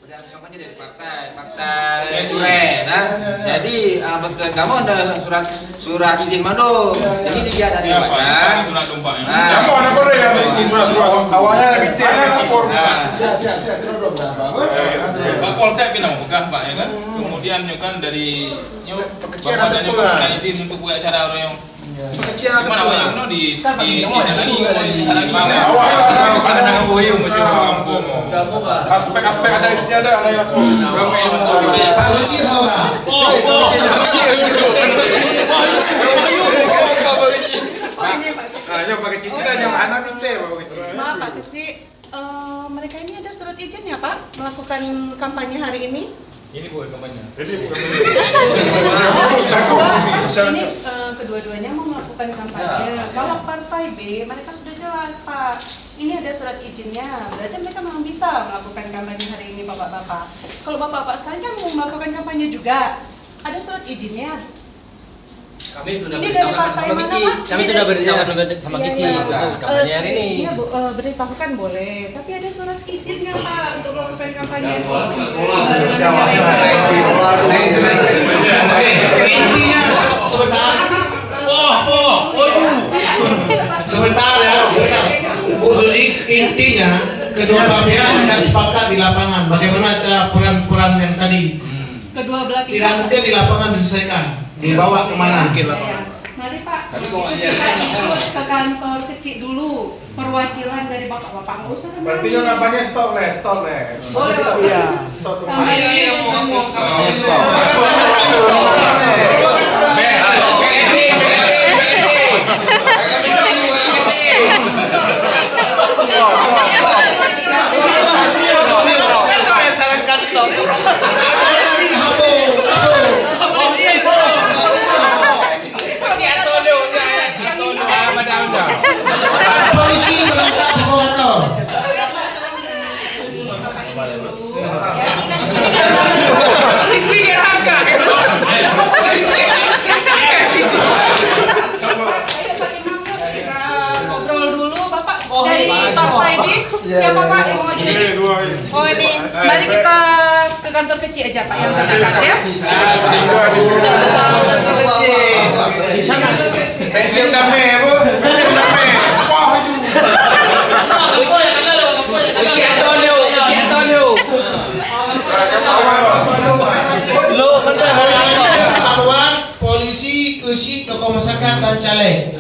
Ada kampanye dari partai Sure, nah. Jadi betul kamu ada surat izin mandu. Jadi dia dari badan. Surat tumpah. Kamu ada apa ya? Surat awalnya lebih tinggi. Pak Polsek bilang bukan Pak ya kan. Kemudian kan dari Kekecilan ada juga izin untuk buka acara orang yang Kekecilan mana awalnya di lagi aspek-aspek ada isinya ada yang Pak Kecil kita yang anak itu Pak Kecil. Maaf Pak Kecil, mereka ini ada surat izin ya Pak melakukan kampanye hari ini? ini bukan kampanye. Ini kedua-duanya mau melakukan kampanye. Kalau partai B, mereka sudah jelas Pak. Ini ada surat izinnya, berarti mereka memang bisa melakukan kampanye hari ini Bapak-Bapak. Kalau Bapak-Bapak sekalian kan mau melakukan kampanye juga, ada surat izinnya. Kami sudah Ini dari partai mana Pak? Kami sudah beritahukan sama Kiki untuk kampanye hari ini. Iya, beritahukan boleh, tapi ada surat izinnya Pak untuk melakukan kampanye. Intinya sebentar ya, Bu Susi, intinya kedua belah pihak sudah sepakat di lapangan bagaimana cara peran-peran yang tadi. Kedua belah pihak. Tidak mungkin di lapangan diselesaikan, dibawa kemana? Mari Pak, kita ikut ke kantor kecil dulu, perwakilan dari bapak-bapak nggak usah. Berarti yang kampanye stop le. Boleh Pak. Iya. Stop. Polisi menangkap provokator. Ngobrol dulu Bapak dari partai B. Siapa Pak yang mau jadi? Oh ini, mari kita ke kantor kecil aja Pak yang terdekat ya. Pensiun damai, Bu. Pensiun damai. Wah, itu. Panwas, polisi, kusik, tokoh masyarakat dan caleg,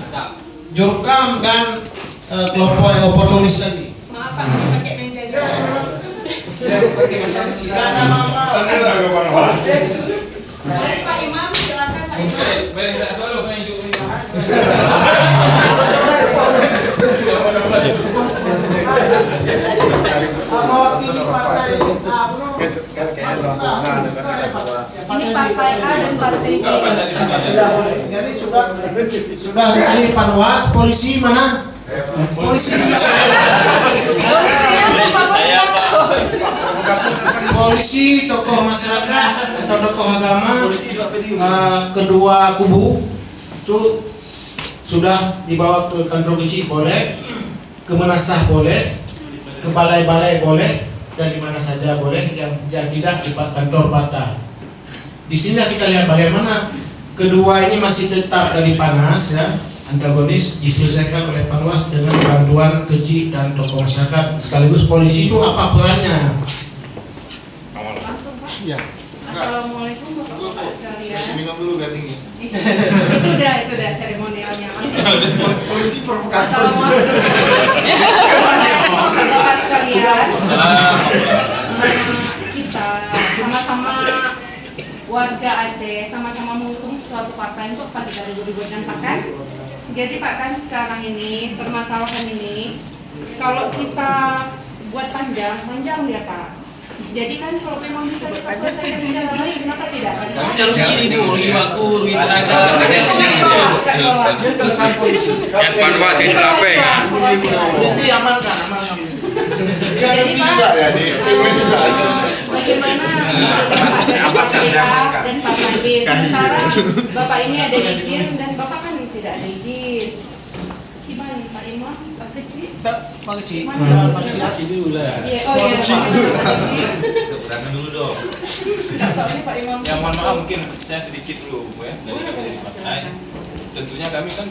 jurkam dan kelompok yang oportunis tadi. Maaf Pak, ini pakai meja aja. Mari Pak Imam, silakan Pak Imam. Ini partai A dan partai B. Jadi sudah di sini Panwas, polisi mana? Polisi. Polisi, tokoh masyarakat atau tokoh agama, kedua kubu itu sudah dibawa ke kantor polisi boleh, ke Menasah boleh, ke balai-balai boleh, dan di mana saja boleh, yang tidak di kantor partai. Di sini kita lihat bagaimana kedua ini masih tetap dari panas ya, antagonis diselesaikan oleh Panwas dengan bantuan keji dan tokoh masyarakat sekaligus polisi. Itu apa perannya? Langsung Pak. Iya. Assalamualaikum Bapak-bapak sekalian. Minum dulu biar tinggi. Itu udah seremonialnya. Polisi provokator. Assalamualaikum Bapak sekalian. Kita sama-sama warga Aceh, sama-sama mengusung suatu partai untuk pada 2024 kan. Jadi Pak kan sekarang ini permasalahan ini kalau kita buat panjang ya Pak. Jadi kan kalau memang bisa kita selesaikan secara baik, kenapa tidak? Kami jalur kiri Bu, rugi waktu, rugi tenaga. Yang Panwas itu apa? Polisi amankan. Jadi Pak, bagaimana Bapak dan Pak Mandi? Sementara Bapak ini ada izin dan Bapak kan tidak ada izin. Gimana Pak Imam? Pak Kecil? Pak Kecil. Mana Pak Masih dulu lah. Iya, oh iya Pak. dulu dong. Soalnya Pak Imam. Ya mohon maaf mungkin saya sedikit dulu Bu ya dari kami dari partai. Tentunya kami kan